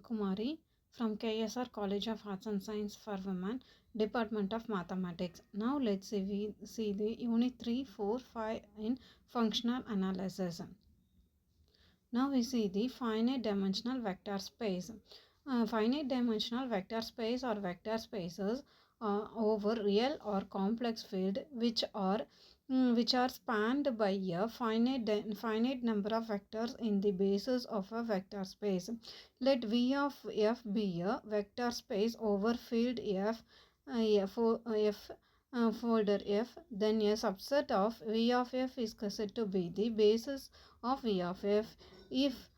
Ramkumari from KSR College of Arts and Science for Women, Department of Mathematics. Now let's see the Unit 3, 4, 5 in Functional Analysis. Now we see the finite dimensional vector space. Finite dimensional vector space or vector spaces over real or complex field which are spanned by a finite number of vectors in the basis of a vector space. Let V of f be a vector space over field f, folder f, then a subset of V of f is said to be the basis of V of f if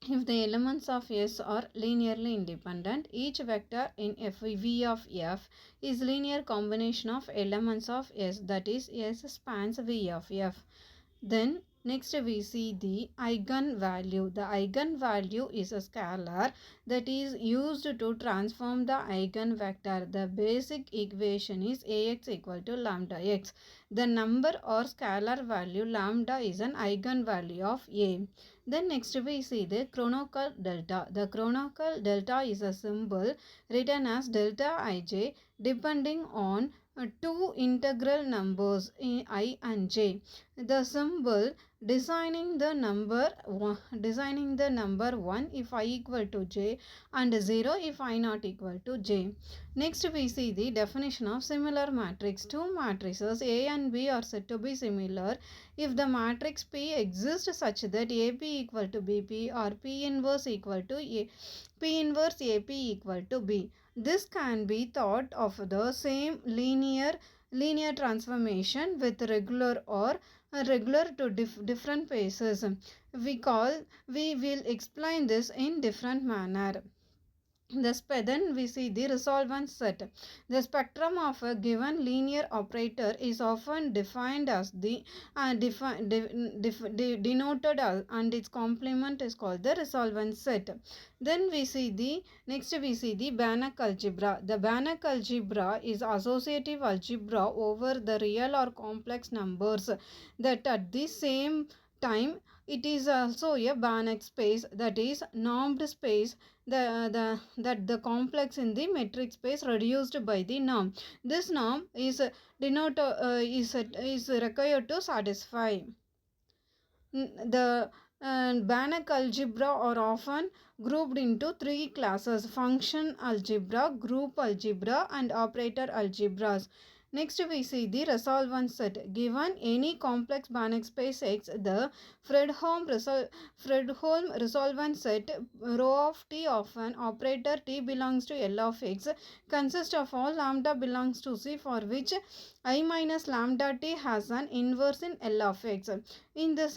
the elements of S are linearly independent. Each vector in V of f is linear combination of elements of S, that is S spans V of f. Then next we see the eigenvalue. The eigenvalue is a scalar that is used to transform the eigenvector. The basic equation is Ax equal to lambda x. The number or scalar value lambda is an eigenvalue of A. Then next we see the chronicle delta. The chronicle delta is a symbol written as delta ij depending on two integral numbers I and j. The symbol designing the number 1 if I equal to j and 0 if I not equal to j. Next we see the definition of similar matrix. Two matrices A and B are said to be similar if the matrix P exists such that AP equal to BP or P inverse equal to A, P inverse AP equal to B. This can be thought of the same linear transformation with regular or regular to different phases. We will explain this in different manner. Then we see the resolvent set. The spectrum of a given linear operator is often defined as the denoted as, and its complement is called the resolvent set. Then we see the Banach algebra. The Banach algebra is associative algebra over the real or complex numbers that at the same time it is also a Banach space, that is normed space, that the complex in the metric space reduced by the norm. This norm is required to satisfy. The Banach algebra are often grouped into three classes: function algebra, group algebra and operator algebras. Next we see the resolvent set. Given any complex Banach space X, the Fredholm resolvent set rho of T of an operator T belongs to L of X consists of all lambda belongs to C for which I minus lambda T has an inverse in L of X. In the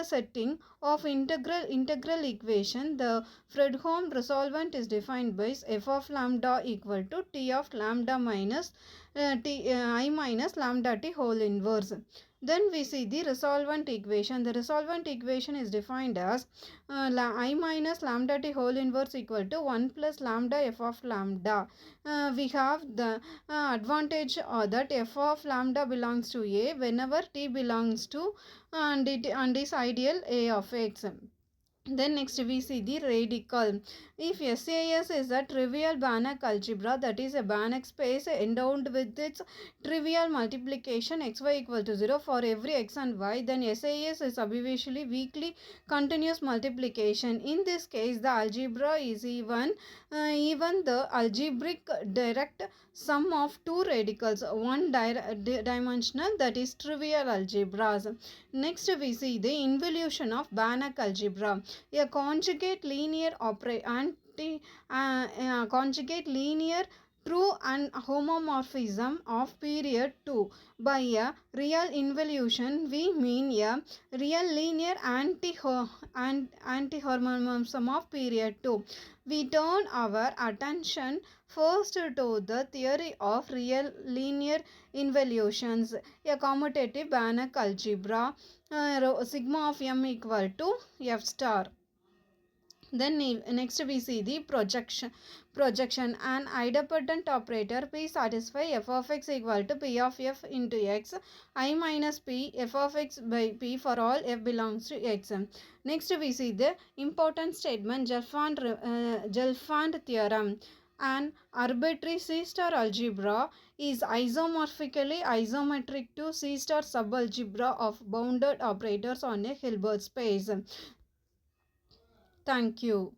setting of integral equation, the Fredholm resolvent is defined by f of lambda equal to T of lambda minus I minus lambda T whole inverse. Then we see the resolvent equation. The resolvent equation is defined as I minus lambda T whole inverse equal to 1 plus lambda f of lambda. We have the advantage that f of lambda belongs to A whenever T belongs to and is ideal A of X. Then next we see the radical. If SAS is a trivial Banach algebra, that is a Banach space endowed with its trivial multiplication xy equal to 0 for every x and y, then SAS is obviously weakly continuous multiplication. In this case, the algebra is even the algebraic direct sum of two radicals, one dimensional, that is trivial algebras. Next we see the involution of Banach algebra. A conjugate linear conjugate linear true and homomorphism of period 2. By a real involution, we mean a real linear anti-homomorphism of period 2. We turn our attention first to the theory of real linear involutions, a commutative Banach algebra, sigma of m equal to f star. Then next we see the projection. An idempotent operator P satisfy f of x equal to P of f into x I minus P f of x by P for all f belongs to x. Next we see the important statement Gelfand theorem. An arbitrary C-star algebra is isomorphically isometric to C-star subalgebra of bounded operators on a Hilbert space. Thank you.